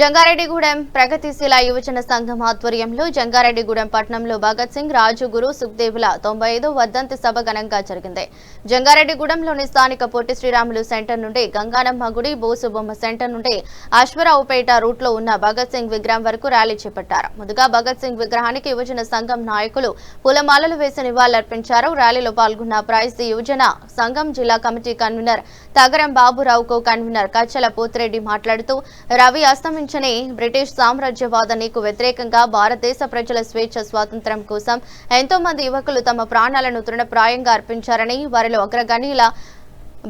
జంగారెడ్డిగూడెం ప్రగతిశీల యువజన సంఘం ఆధ్వర్యంలో జంగారెడ్డిగూడెం పట్టణంలో భగత్ సింగ్, రాజుగురు, సుఖ్దేవుల 95వ వర్ధంతి సభ ఘనంగా జరిగింది. జంగారెడ్డిగూడెంలోని స్థానిక పొట్టి శ్రీరాములు సెంటర్ నుండి గంగానమ్మ గుడి, బోసుబొమ్మ సెంటర్ నుండి అశ్వరావుపేట రూట్లో ఉన్న భగత్ సింగ్ విగ్రహం వరకు ర్యాలీ చేపట్టారు. ముందుగా భగత్ సింగ్ విగ్రహానికి యువజన సంఘం నాయకులు పూలమాలలు వేసి నివాళులర్పించారు. ర్యాలీలో పాల్గొన్న ప్రైజ్ యువజన సంఘం జిల్లా committee convener Tagaram Baburao, co convener Kachala Pothireddy మాట్లాడుతూ రవి అస్తమించని బ్రిటిష్ సామ్రాజ్యవాదానికి వ్యతిరేకంగా భారతదేశ ప్రజల స్వేచ్ఛ స్వాతంత్ర్యం కోసం ఎంతో మంది యువకులు తమ ప్రాణాలను తృణప్రాయంగా అర్పించారని, వారిలో అగ్రగణ్యుల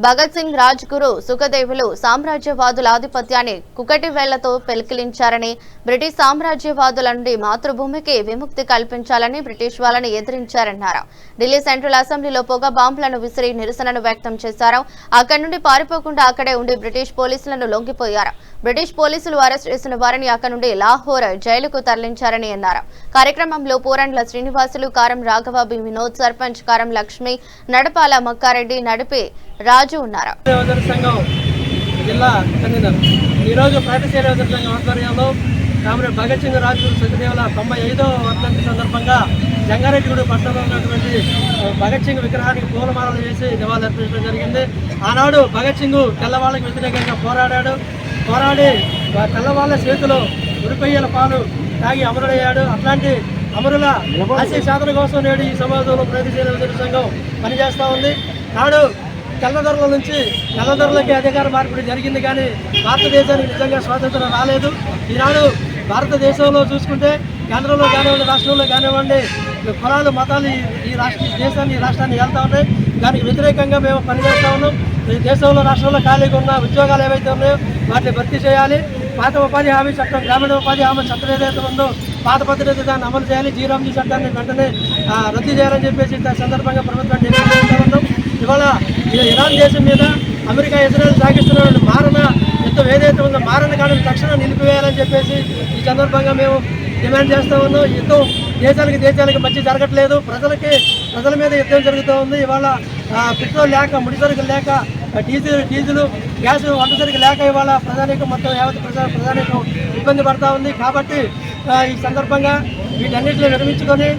భగత్ సింగ్, రాజ్గురు, సుఖదేవులు సామ్రాజ్యవాదుల ఆధిపత్యాన్ని కుకటి వేళ్లతో పెకిలించారని, బ్రిటిష్ సామ్రాజ్యవాదుల నుండి మాతృభూమికి విముక్తి కల్పించాలని బ్రిటిష్ వాళ్ళని ఎదిరించారన్నారు. ఢిల్లీ సెంట్రల్ అసెంబ్లీలో పొగ బాంబులను విసిరి నిరసనను వ్యక్తం చేశారు. అక్కడి నుండి పారిపోకుండా అక్కడే ఉండి బ్రిటిష్ పోలీసులను లొంగిపోయారు. బ్రిటిష్ పోలీసులు అరెస్ట్ చేసిన వారిని అక్కడి నుండి లాహోర్ జైలుకు తరలించారని అన్నారు. కార్యక్రమంలో పోరండ్ల శ్రీనివాసులు, కారం రాఘవ, బి వినోద్, సర్పంచ్ కారం లక్ష్మి, నడపాల మక్కారెడ్డి, నడిపి రాజు ఉన్నారు. ఈరోజు ప్రగతిశీల యువజన సంఘం ఆధ్వర్యంలో కామ్రేడ్ భగత్ సింగ్, రాజుగురు, సుఖదేవుల 95వ వర్ధంతి సందర్భంగా జంగారెడ్డిగూడెం పట్టణంలో ఉన్నటువంటి భగత్ సింగ్ విగ్రహానికి పూలమాలలు వేసి నివాళులర్పించడం జరిగింది. ఆనాడు భగత్ సింగ్ తెల్లవాళ్ళకి వ్యతిరేకంగా పోరాడి తెల్లవాళ్ళ చేతిలో ఉరిపెయ్యల పాలు తాగి అమరుడయ్యాడు. అట్లాంటి అమరుల ఆశయ సాధన కోసం నేడు ఈ సమాజంలో ప్రగతిశీల యువజన సంఘం పనిచేస్తూ ఉంది. నాడు తెల్లదొరల నుంచి నల్లదొరలకి అధికార మార్పిడి జరిగింది, కానీ భారతదేశానికి నిజంగా స్వాతంత్రం రాలేదు. ఈనాడు భారతదేశంలో చూసుకుంటే కేంద్రంలో కానివ్వండి, రాష్ట్రంలో కానివ్వండి, కులాలు, మతాలు ఈ రాష్ట్రాన్ని వెళ్తూ ఉన్నాయి. దానికి వ్యతిరేకంగా మేము పనిచేస్తూ ఉన్నాం. ఈ దేశంలో, రాష్ట్రంలో ఖాళీగా ఉన్న ఉద్యోగాలు ఏవైతే ఉన్నాయో వాటిని భర్తీ చేయాలి. పాత ఉపాధి హామీ చట్టం, గ్రామీణ ఉపాధి హామీ చట్టం ఏదైతే ఉందో పాత పద్ధతి దాన్ని అమలు చేయాలి. జీరాంజీ చట్టాన్ని వెంటనే రద్దు చేయాలని చెప్పేసి సందర్భంగా ప్రభుత్వాన్ని నిర్ణయిస్తూ ఉన్నాం. ఇవాళ ఇరాన్ దేశం మీద అమెరికా, ఇజ్రాయెల్ సాగిస్తున్న మారణ యుద్ధం ఏదైతే ఉందో మారణ కాలం తక్షణం నిలిపివేయాలని చెప్పేసి ఈ సందర్భంగా మేము డిమాండ్ చేస్తూ ఉన్నాం. యుద్ధం దేశాలకి మధ్య జరగట్లేదు, ప్రజల మీద యుద్ధం జరుగుతూ ఉంది. ఇవాళ పెట్రోల్ లేక, ముడిసరుకులు లేక, డీజిల్ గ్యాస్ వంట సరుకు లేక ఇవాళ ప్రజానీకం మొత్తం యావత్ ప్రజానీకం ఇబ్బంది పడతా ఉంది. కాబట్టి ఈ సందర్భంగా వీటన్నిటిని నిర్మించుకొని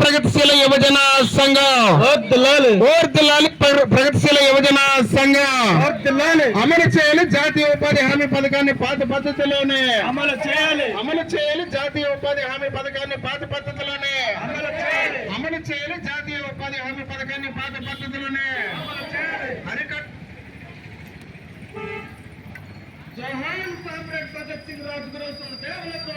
ప్రగతిశీల యువజన సంఘం, ప్రగతిశీల యువజన సంఘం అమలు చేయాలి. జాతీయ ఉపాధి హామీ పథకాన్ని పాత పద్ధతిలోనే అమలు చేయాలి. జాతీయ ఉపాధి హామీ పథకాన్ని పాత పద్ధతిలోనే అమలు చేయాలి. జాతీయ ఉపాధి హామీ పథకాన్ని పాత పద్ధతిలోనే జోహార్ కామ్రేడ్ భగత్ సింగ్, రాజ్గురు, సుఖదేవులకు